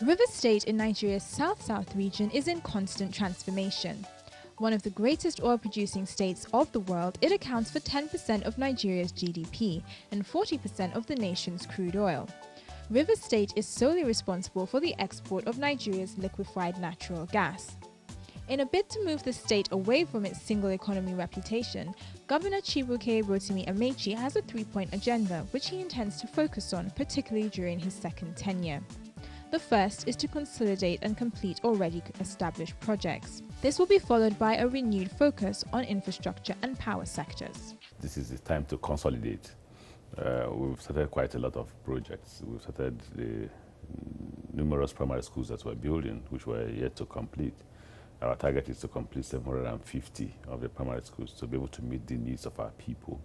Rivers State in Nigeria's south-south region is in constant transformation. One of the greatest oil-producing states of the world, it accounts for 10% of Nigeria's GDP and 40% of the nation's crude oil. Rivers State is solely responsible for the export of Nigeria's liquefied natural gas. In a bid to move the state away from its single economy reputation, Governor Chibuike Rotimi Amaechi has a three-point agenda which he intends to focus on, particularly during his second tenure. The first is to consolidate and complete already established projects. This will be followed by a renewed focus on infrastructure and power sectors. This is the time to consolidate. We've started quite a lot of projects. We've started the numerous primary schools that we're building, which we're yet to complete. Our target is to complete 750 of the primary schools to be able to meet the needs of our people.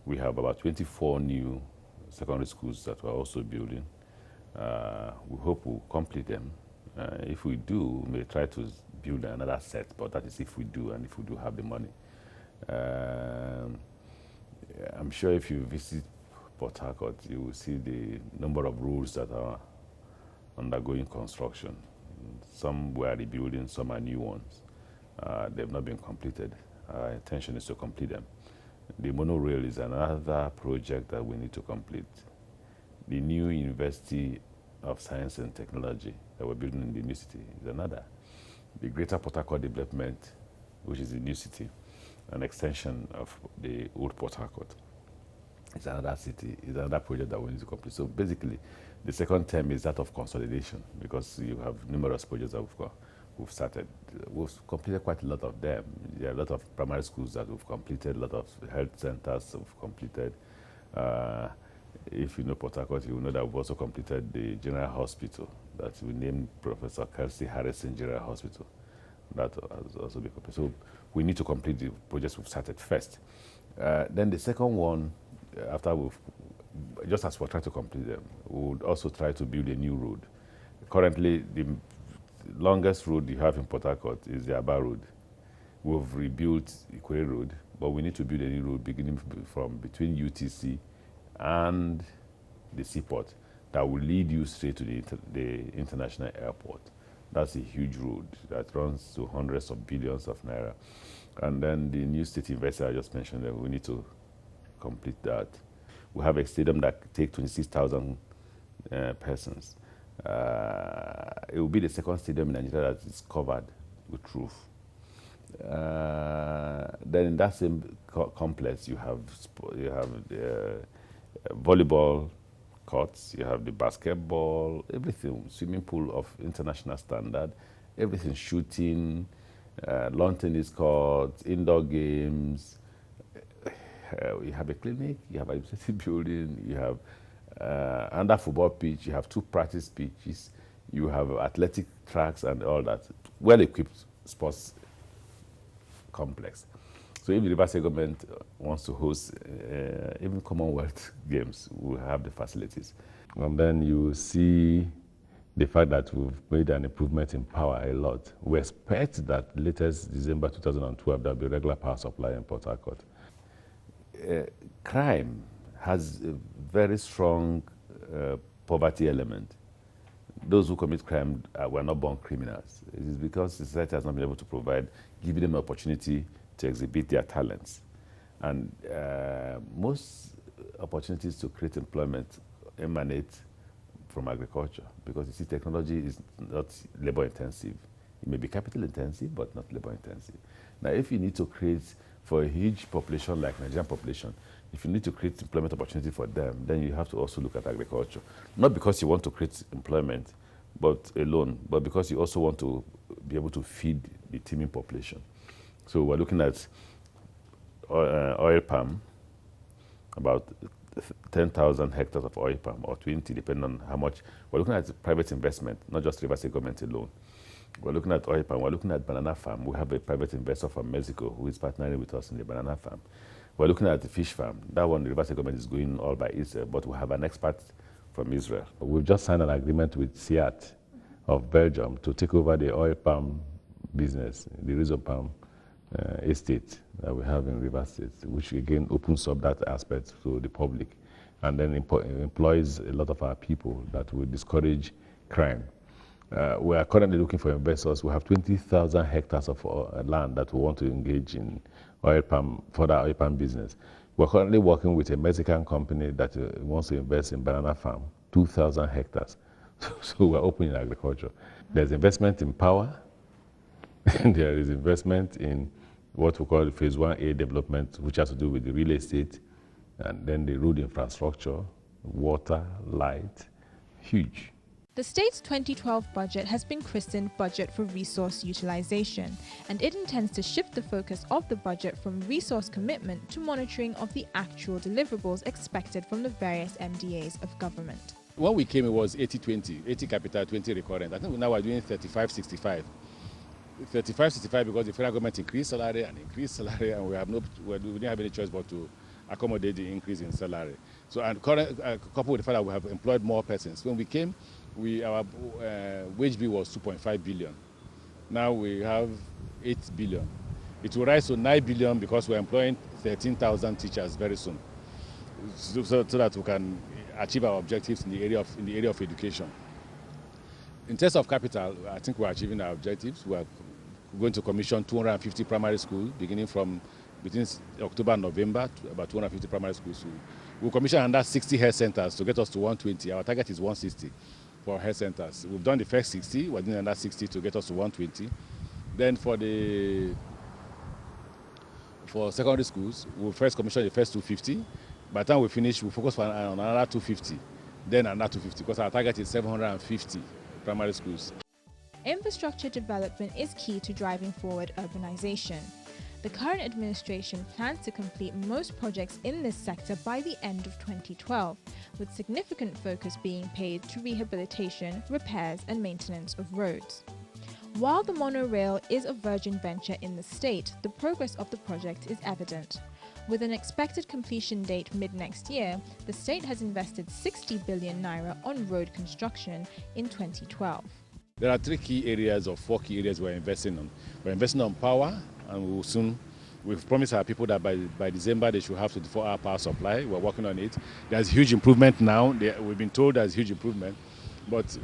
We have about 24 new secondary schools that we're also building. We hope we'll complete them. If we do, we may try to build another set, but that is if we do and if we do have the money. I'm sure if you visit Port Harcourt, you will see the number of roads that are undergoing construction. Some we are rebuilding, some are new ones. They've not been completed. Our intention is to complete them. The monorail is another project that we need to complete. The new University of Science and Technology that we're building in the new city is another. The Greater Port Harcourt Development, which is the new city, an extension of the old Port Harcourt, is another city, is another project that we need to complete. So basically, the second term is that of consolidation because you have numerous projects that we've started. We've completed quite a lot of them. There are a lot of primary schools that we've completed, a lot of health centers we've completed. If you know Port Harcourt, you will know that we've also completed the General Hospital that we named Professor Kelsey Harrison General Hospital. That has also been completed. So we need to complete the projects we've started first. Then the second one, after just as we're trying to complete them, we would also try to build a new road. Currently, the longest road you have in Port Harcourt is the Aba Road. We've rebuilt Ikwe Road, but we need to build a new road beginning from between UTC and the seaport that will lead you straight to the international airport. That's a huge road that runs to hundreds of billions of naira. And then the new state investor I just mentioned, that we need to complete that. We have a stadium that takes 26,000 persons. It will be the second stadium in Nigeria that is covered with roof. Then in that same complex, you have volleyball courts, you have the basketball, everything, swimming pool of international standard, everything, shooting, lawn tennis courts, indoor games. You have a clinic, you have a administrative building, you have under football pitch, you have 2 practice pitches, you have athletic tracks and all that. Well-equipped sports complex. So if the Rivers State government wants to host even Commonwealth Games, we'll have the facilities. And then you see the fact that we've made an improvement in power a lot. We expect that latest December 2012, there'll be regular power supply in Port Harcourt. Crime has a very strong poverty element. Those who commit crime were not born criminals. It is because society has not been able to provide, giving them an opportunity to exhibit their talents. And most opportunities to create employment emanate from agriculture because you see technology is not labor intensive. It may be capital intensive, but not labor intensive. Now, if you need to create for a huge population like Nigerian population, if you need to create employment opportunity for them, then you have to also look at agriculture. Not because you want to create employment but alone, but because you also want to be able to feed the teeming population. So we're looking at oil palm, about 10,000 hectares of oil palm, or 20, depending on how much. We're looking at private investment, not just Rivers State government alone. We're looking at oil palm. We're looking at banana farm. We have a private investor from Mexico who is partnering with us in the banana farm. We're looking at the fish farm. That one, the Rivers State government is going all by itself, but we have an expert from Israel. We've just signed an agreement with SIAT of Belgium to take over the oil palm business, the rhizome palm estate that we have in Rivers State, which again opens up that aspect to the public and then employs a lot of our people that will discourage crime. We are currently looking for investors. We have 20,000 hectares of land that we want to engage in further oil palm business. We're currently working with a Mexican company that wants to invest in banana farm, 2,000 hectares. So we're open in agriculture. There's investment in power. There is investment in what we call phase 1A development, which has to do with the real estate, and then the road infrastructure, water, light, huge. The state's 2012 budget has been christened Budget for Resource Utilization, and it intends to shift the focus of the budget from resource commitment to monitoring of the actual deliverables expected from the various MDAs of government. When we came, it was 80-20, 80 capital, 20 recurrent. I think now we're doing 35-65. 35-65 because the federal government increased salary, and we didn't have any choice but to accommodate the increase in salary. So, and coupled with the fact that we have employed more persons. When we came, our wage bill was 2.5 billion. Now we have 8 billion. It will rise to 9 billion because we're employing 13,000 teachers very soon, so that we can achieve our objectives in the area of education. In terms of capital, I think we're achieving our objectives. We're going to commission 250 primary schools, beginning from between October and November, to about 250 primary schools. We'll commission another 60 health centers to get us to 120. Our target is 160 for health centers. We've done the first 60, we're doing another 60 to get us to 120. Then for secondary schools, we'll first commission the first 250. By the time we finish, we'll focus on another 250, then another 250, because our target is 750 primary schools. Infrastructure development is key to driving forward urbanization. The current administration plans to complete most projects in this sector by the end of 2012, with significant focus being paid to rehabilitation, repairs, and maintenance of roads. While the monorail is a virgin venture in the state, the progress of the project is evident. With an expected completion date mid-next year, the state has invested 60 billion naira on road construction in 2012. There are 3 key areas or 4 key areas we're investing on. We're investing on power, and we've promised our people that by December they should have 24-hour power supply. We're working on it. There's huge improvement now. We've been told there's huge improvement. But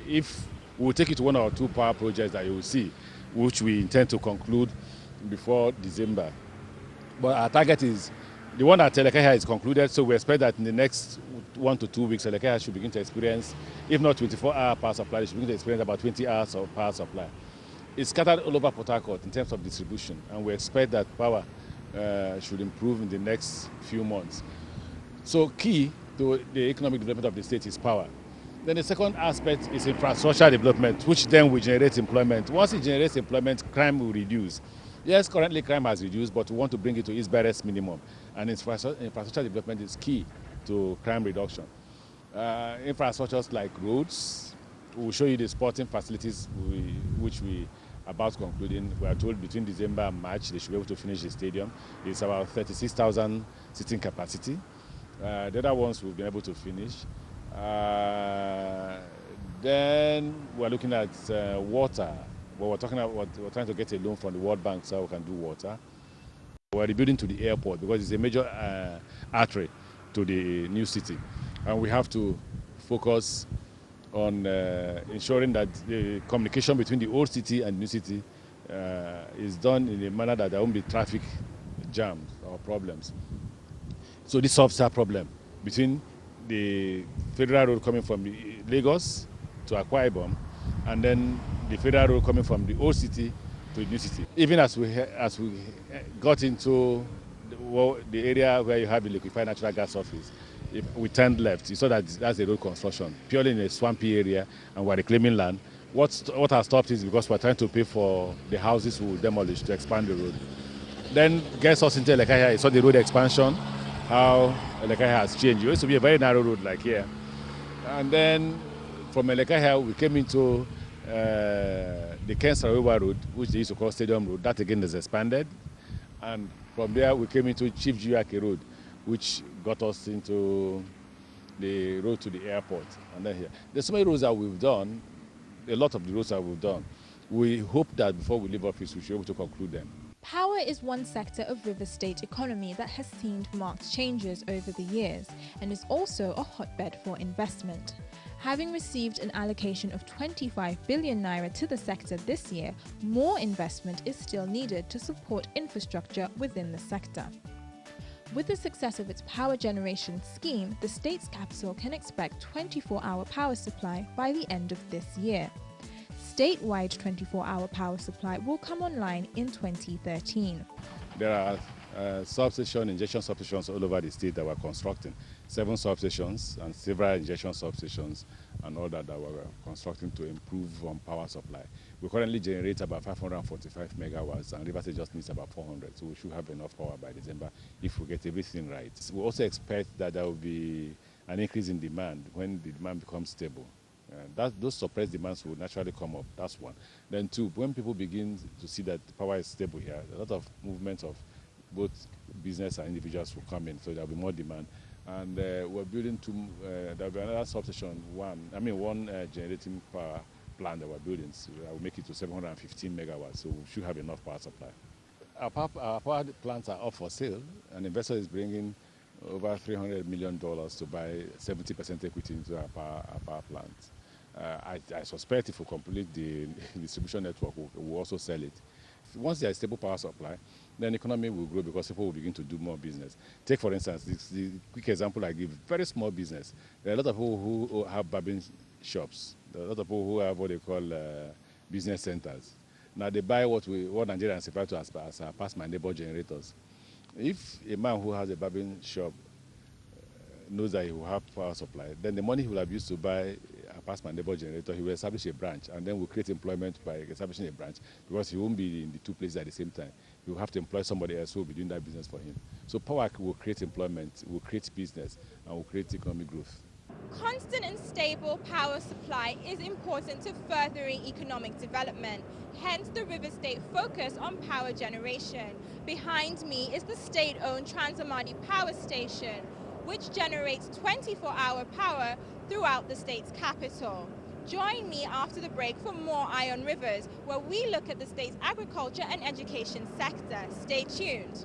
if we'll take it to 1 or 2 power projects that you will see, which we intend to conclude before December. But our target is, the one at Elekahia is concluded, so we expect that in the next 1 to 2 weeks, Elekahia should begin to experience, if not 24-hour power supply, they should begin to experience about 20 hours of power supply. It's scattered all over Port Harcourt in terms of distribution, and we expect that power should improve in the next few months. So key to the economic development of the state is power. Then the second aspect is infrastructure development, which then will generate employment. Once it generates employment, crime will reduce. Yes, currently crime has reduced, but we want to bring it to its barest minimum. And infrastructure development is key to crime reduction. Infrastructures like roads, we'll show you the sporting facilities which we are about concluding. We are told between December and March they should be able to finish the stadium. It's about 36,000 seating capacity. The other ones we've been able to finish. Then we're looking at water. Well, we're trying to get a loan from the World Bank so we can do water. We're rebuilding to the airport because it's a major artery to the new city. And we have to focus on ensuring that the communication between the old city and new city is done in a manner that there won't be traffic jams or problems. So this solves that problem between the federal road coming from Lagos to Akwa Ibom and then the federal road coming from the old city to the new city. Even as we got into the area where you have the liquefied natural gas office, if we turned left, you saw that that's a road construction, purely in a swampy area, and we're reclaiming land. What has stopped is because we're trying to pay for the houses we will demolish to expand the road. Then gets us into Elekahia, you saw the road expansion, how Elekahia has changed. It used to be a very narrow road like here. And then from Elekahia, we came into the Kensarawewa Road, which they used to call Stadium Road. That again is expanded. And from there, we came into Chibuike Road, which got us into the road to the airport. And then here. There's so many roads that we've done, a lot of the roads that we've done. We hope that before we leave office, we should be able to conclude them. Power is one sector of River State economy that has seen marked changes over the years and is also a hotbed for investment. Having received an allocation of 25 billion naira to the sector this year, more investment is still needed to support infrastructure within the sector. With the success of its power generation scheme, the state's capital can expect 24-hour power supply by the end of this year. Statewide 24-hour power supply will come online in 2013. There are injection substations all over the state that we're constructing. 7 substations and several injection substations and all that we're constructing to improve on power supply. We currently generate about 545 megawatts and Rivers State just needs about 400, so we should have enough power by December if we get everything right. We also expect that there will be an increase in demand when the demand becomes stable. Those suppressed demands will naturally come up, that's one. Then 2, when people begin to see that the power is stable here, a lot of movement of both business and individuals will come in, so there will be more demand. And we're building there will be another substation, one generating power plant that we're building, so that will make it to 715 megawatts, so we should have enough power supply. Our power plants are up for sale. An investor is bringing over $300 million to buy 70% equity into our power plants. I suspect if we complete the distribution network, we'll also sell it. Once there is stable power supply, then the economy will grow because people will begin to do more business. Take, for instance, the quick example I give, very small business. There are a lot of people who have barbering shops. There are a lot of people who have what they call business centers. Now they buy what Nigerians refer to as pass my neighbor generators. If a man who has a barbering shop knows that he will have power supply, then the money he will have used to buy a pass my neighbor generator, he will establish a branch, and then we'll create employment by establishing a branch, because he won't be in the 2 places at the same time. He will have to employ somebody else who will be doing that business for him. So power will create employment, will create business, and will create economic growth. Constant and stable power supply is important to furthering economic development, hence the River State focus on power generation. Behind me is the state-owned Transamadi Power Station, which generates 24-hour power throughout the state's capital. Join me after the break for more Eye on Rivers, where we look at the state's agriculture and education sector. Stay tuned.